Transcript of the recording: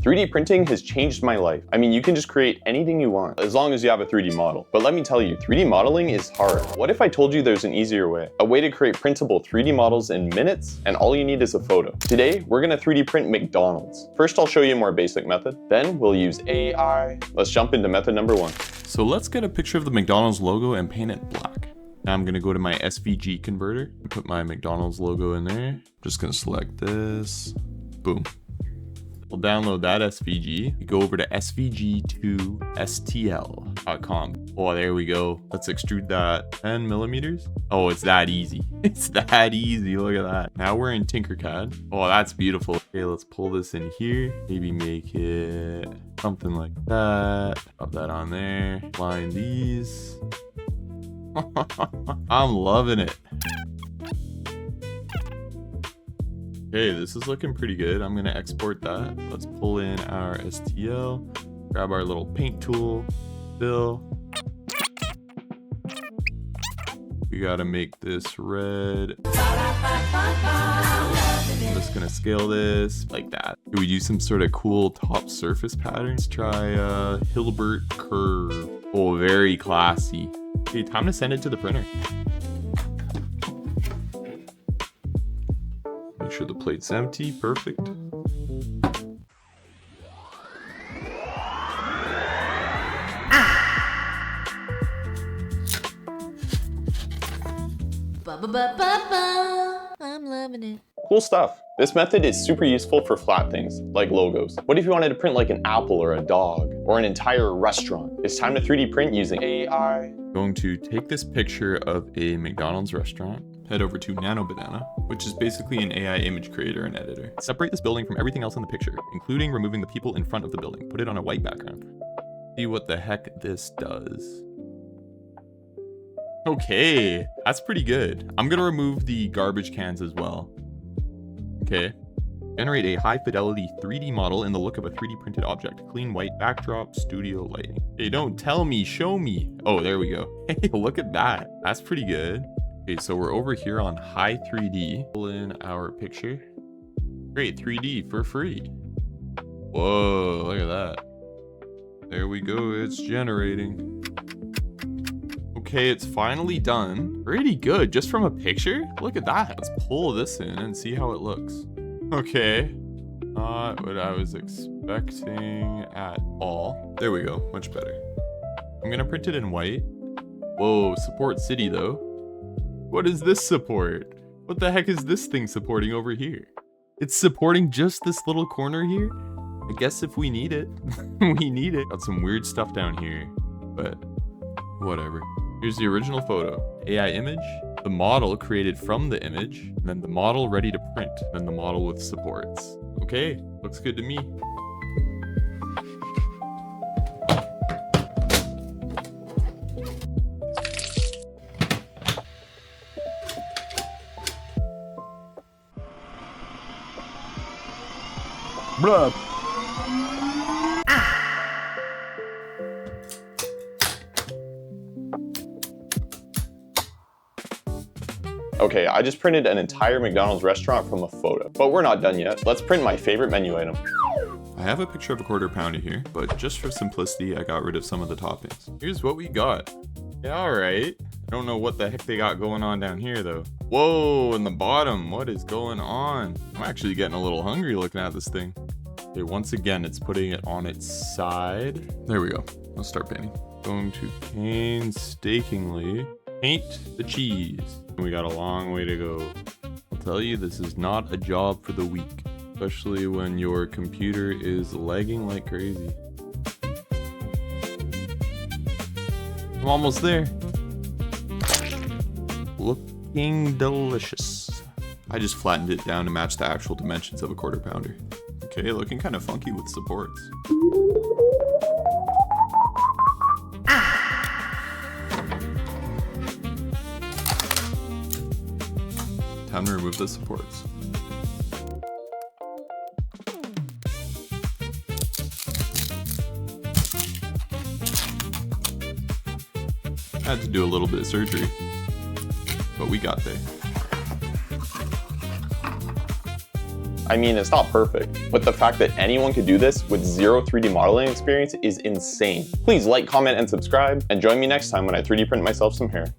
3D printing has changed my life. I mean, you can just create anything you want, as long as you have a 3D model. But let me tell you, 3D modeling is hard. What if I told you there's an easier way? A way to create printable 3D models in minutes, and all you need is a photo. Today, we're gonna 3D print McDonald's. First, I'll show you a more basic method. Then we'll use AI. Let's jump into method number 1. So let's get a picture of the McDonald's logo and paint it black. Now I'm gonna go to my SVG converter and put my McDonald's logo in there. Just gonna select this, boom. We'll download that SVG. We go over to svg2stl.com. Oh, there we go. Let's extrude that 10 millimeters. Oh, it's that easy. It's that easy, look at that. Now we're in Tinkercad. Oh, that's beautiful. Okay, let's pull this in here. Maybe make it something like that. Pop that on there. Line these. I'm loving it. Okay, this is looking pretty good. I'm gonna export that. Let's pull in our STL, grab our little paint tool, fill. We gotta make this red. I'm just gonna scale this like that. Can we do some sort of cool top surface patterns? Try Hilbert curve. Oh, very classy. Okay, time to send it to the printer. Make sure the plate's empty, perfect. I'm loving it. Cool stuff. This method is super useful for flat things, like logos. What if you wanted to print like an apple or a dog, or an entire restaurant? It's time to 3D print using AI. Going to take this picture of a McDonald's restaurant, head over to NanoBanana, which is basically an AI image creator and editor. Separate this building from everything else in the picture, including removing the people in front of the building. Put it on a white background. See what the heck this does. Okay, that's pretty good. I'm gonna remove the garbage cans as well. Okay. Generate a high fidelity 3D model in the look of a 3D printed object. Clean white backdrop, studio lighting. Hey, don't tell me, show me. Oh, there we go. Hey, look at that. That's pretty good. Okay, so we're over here on high 3D. Pull in our picture. Great, 3D for free. Whoa, look at that. There we go, it's generating. Okay, it's finally done. Pretty good, just from a picture? Look at that. Let's pull this in and see how it looks. Okay, not what I was expecting at all. There we go, much better. I'm gonna print it in white. Whoa, support city though. What does this support? What the heck is this thing supporting over here? It's supporting just this little corner here? I guess if we need it, we need it. Got some weird stuff down here, but whatever. Here's the original photo. AI image, the model created from the image, and then the model ready to print, then the model with supports. Okay, looks good to me. Bruh. Okay, I just printed an entire McDonald's restaurant from a photo, but we're not done yet. Let's print my favorite menu item. I have a picture of a quarter pounder here, but just for simplicity, I got rid of some of the toppings. Here's what we got. Yeah, all right. I don't know what the heck they got going on down here though. Whoa, in the bottom, what is going on? I'm actually getting a little hungry looking at this thing. Okay, once again, it's putting it on its side. There we go. Let's start painting. Going to painstakingly paint the cheese. We got a long way to go. I'll tell you, this is not a job for the weak, especially when your computer is lagging like crazy. I'm almost there. Looking delicious. I just flattened it down to match the actual dimensions of a quarter pounder. Okay, looking kind of funky with supports. Time to remove the supports. I had to do a little bit of surgery, but we got there. I mean, it's not perfect, but the fact that anyone could do this with zero 3D modeling experience is insane. Please like, comment, and subscribe, and join me next time when I 3D print myself some hair.